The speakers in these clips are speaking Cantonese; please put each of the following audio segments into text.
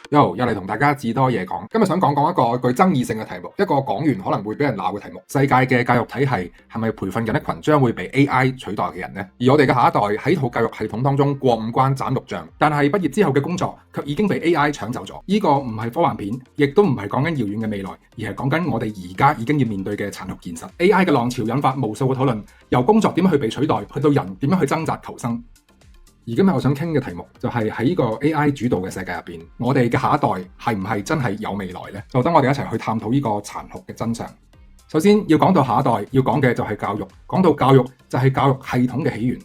又嚟同大家至多嘢講。今日想講一個具爭議性嘅題目，一個講完可能會俾人鬧嘅題目。世界嘅教育體系係咪培訓緊一群將會被 AI 取代嘅人呢？而我哋嘅下一代喺套教育系統當中過五關斬六將，但係畢業之後嘅工作卻已經被 AI 搶走咗。呢個唔係科幻片，亦都唔係講緊遙遠嘅未來，而係講緊我哋而家已經要面對嘅殘酷現實。AI 嘅浪潮引發無數嘅討論，由工作點樣去被取代，去到人點樣去掙扎求生。而今日我想傾嘅題目就係喺呢個 AI 主導嘅世界入邊，我哋嘅下一代係唔係真係有未來呢？就等我哋一齊去探討呢個殘酷嘅真相。首先要講到下一代，要講嘅就係教育。講到教育，就係教育系統嘅起源，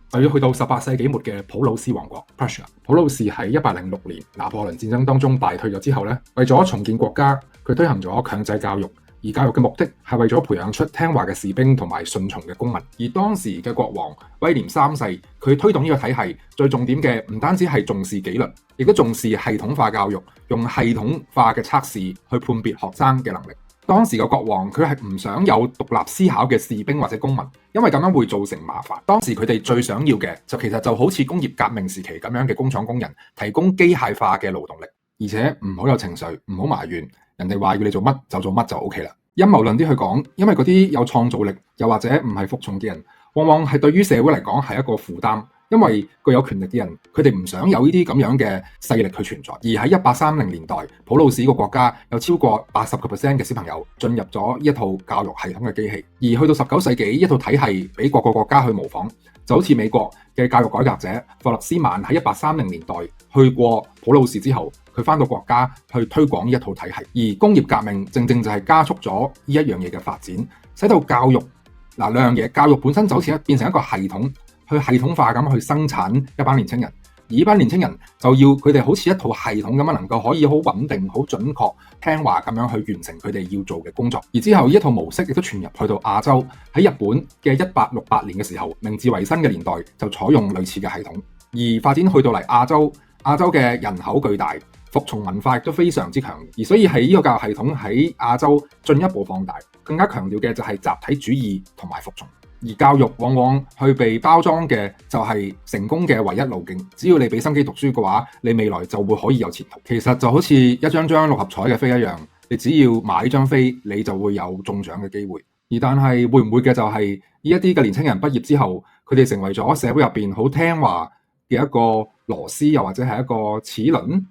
就要去到18世紀末嘅普魯士王國 Prussia。普魯士喺1806年拿破崙戰爭當中敗退咗之後呢，為咗重建國家，佢推行咗強制教育。而教育嘅目的係為咗培養出聽話嘅士兵同埋順從嘅公民。而當時嘅國王威廉3世，佢推動呢個體系，最重點嘅唔單止係重視紀律，亦都重視系統化教育，用系統化嘅測試去判別學生嘅能力。當時嘅國王佢係唔想有獨立思考嘅士兵或者公民，因為咁樣會造成麻煩。當時佢哋最想要嘅其實就好似工業革命時期咁樣嘅工廠工人，提供機械化嘅勞動力，而且唔好有情緒，唔好埋怨。人哋話要你做乜就做乜就 OK 啦。陰謀論啲去講，因為嗰啲有創造力又或者唔係服從嘅人，往往係對於社會嚟講係一個負擔，因為具有權力嘅人，佢哋唔想有呢啲咁樣嘅勢力去存在。而喺1830年代，普魯士個國家有超過80% 嘅小朋友進入咗呢一套教育系統嘅機器，而去到19世紀，一套體系俾各個國家去模仿，就好似美國嘅教育改革者霍勒斯曼喺1830年代去過普魯士之後，佢返到國家去推廣呢一套體系。而工業革命正正就係加速咗呢一樣嘢嘅發展，使到教育兩樣嘢，教育本身就好似變成一個系統，去系統化咁去生產一班年輕人。而呢班年輕人就要佢哋好似一套系統咁樣，能夠可以好穩定、好準確、聽話咁樣去完成佢哋要做嘅工作。而之後呢一套模式亦都傳入去到亞洲，喺日本嘅1868年嘅時候，明治維新嘅年代就採用類似嘅系統。而發展去到嚟亞洲嘅人口巨大，服從文化亦都非常之強，而所以係呢個教育系統喺亞洲進一步放大，更加強調嘅就係集體主義同埋服從。而教育往往去被包裝嘅就係成功嘅唯一路徑，只要你俾心機讀書嘅話，你未來就會可以有前途。其實就好似一張張六合彩嘅飛一樣，你只要買呢張飛，你就會有中獎嘅機會。而但係會唔會嘅就係呢一啲嘅年輕人畢業之後，佢哋成為咗社會入邊好聽話嘅一個螺絲，又或者係一個齒輪，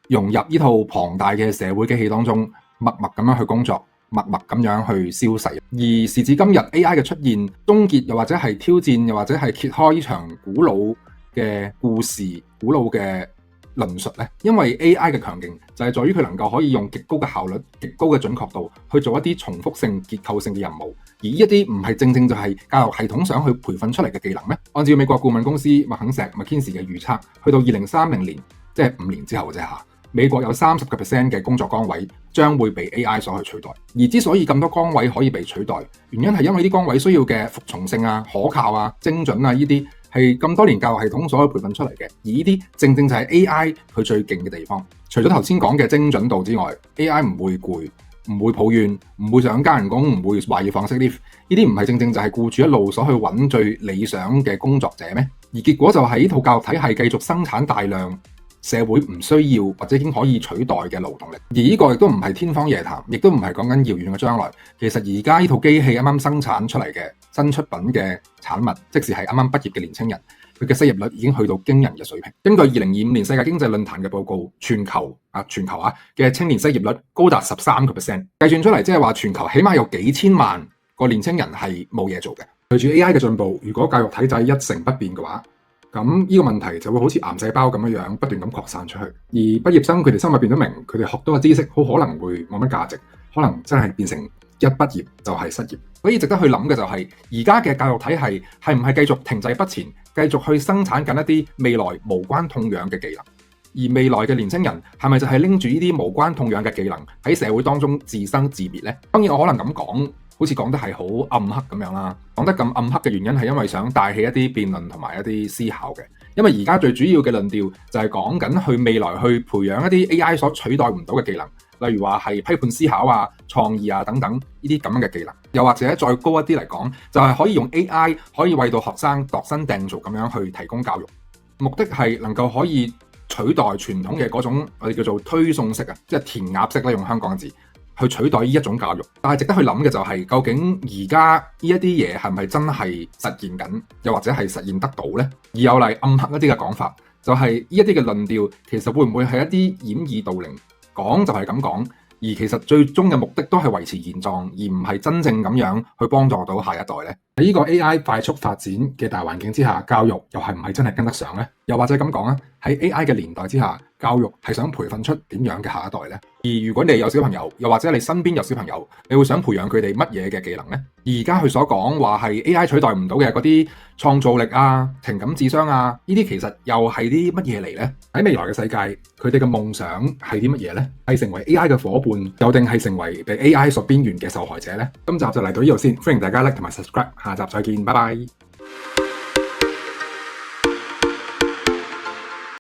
融入呢套龐大嘅社會機器當中，默默咁樣去工作，默默咁樣去消逝。而時至今日 AI 嘅出現，終結又或者係挑戰，又或者係揭開呢場古老嘅故事、古老嘅論述呢？因為 AI 嘅強勁就係在於佢能夠可以用極高嘅效率、極高嘅準確度去做一啲重複性、結構性嘅任務。而呢一啲唔係正正就係教育系統想去培訓出嚟嘅技能咩？按照美國顧問公司麥肯錫 McKinsey 嘅預測，去到2030年，即係5年之後啫嚇，美國有30% 嘅工作崗位將會被 AI 所去取代。而之所以咁多崗位可以被取代，原因係因為啲崗位需要嘅服從性啊、可靠啊、精準啊呢啲係咁多年教育系統所去培訓出嚟嘅。而呢啲正正就係 AI 佢最勁嘅地方。除咗頭先講嘅精準度之外， AI 唔會攰，唔會抱怨，唔會想加人工，唔會話要放息 leave。呢啲唔係正正就係僱主一路所去揾最理想嘅工作者咩？而結果就係呢套教育體系繼續生產大量社會唔需要或者已經可以取代嘅勞動力。而呢個亦都唔係天方夜譚，亦都唔係講緊遙遠嘅將來。其實而家呢套機器啱啱生產出嚟嘅新出品嘅產物，即使係啱啱畢業嘅年輕人，佢嘅失業率已經去到驚人嘅水平。根據2025年世界經濟論壇嘅報告，全球嘅青年失業率高達13%，計算出嚟即係話全球起碼有幾千萬個年輕人係冇嘢做嘅。隨住 AI 嘅進步，如果教育體制一成不變嘅話，咁呢個問題就會好似癌細胞咁樣不斷咁擴散出去。而畢業生佢哋心入邊都明，佢哋學到嘅知識好可能會冇乜價值，可能真係變成一畢業就係失業。所以值得去諗嘅就係而家嘅教育體系係唔係繼續停滯不前，繼續去生產緊一啲未來無關痛癢嘅技能。而未來嘅年輕人係咪就係拎住呢啲無關痛癢嘅技能喺社會當中自生自滅呢？當然我可能咁講，好似講得係好暗黑咁樣啦。講得咁暗黑嘅原因係因為想帶起一啲辯論同埋一啲思考嘅。因為而家最主要嘅論調就係講緊去未來去培養一啲 AI 所取代唔到嘅技能，例如話係批判思考啊、創意啊等等呢啲咁樣嘅技能。又或者再高一啲嚟講，就係可以用 AI 可以為到學生度身訂造咁樣去提供教育，目的係能夠可以取代傳統嘅嗰種我哋叫做推送式啊，即係填鴨式啦，用香港字去取代呢一種教育。但係值得去諗嘅就係，究竟而家呢一啲嘢係咪真係實現緊，又或者係實現得到呢？而有嚟暗黑一啲嘅講法，就係呢一啲嘅論調，其實會唔會係一啲掩耳盜鈴，講就係咁講，而其實最終嘅目的都係維持現狀，而唔係真正咁樣去幫助到下一代呢？喺呢個 AI 快速發展嘅大環境之下，教育又係唔係真係跟得上呢？又或者咁講啊，喺 AI 嘅年代之下，教育係想培訓出點樣嘅下一代呢？而如果你有小朋友，又或者你身邊有小朋友，你會想培養佢哋乜嘢嘅技能呢？而家佢所講話係 AI 取代唔到嘅嗰啲創造力啊、情感智商啊，呢啲其實又係啲乜嘢嚟呢？喺未來嘅世界，佢哋嘅夢想係啲乜嘢呢？係成為 AI 嘅夥伴，又定係成為被 AI 所邊緣嘅受害者呢？今集就嚟到呢度先，歡迎大家 like 同埋 subscribe，下集再見，拜拜。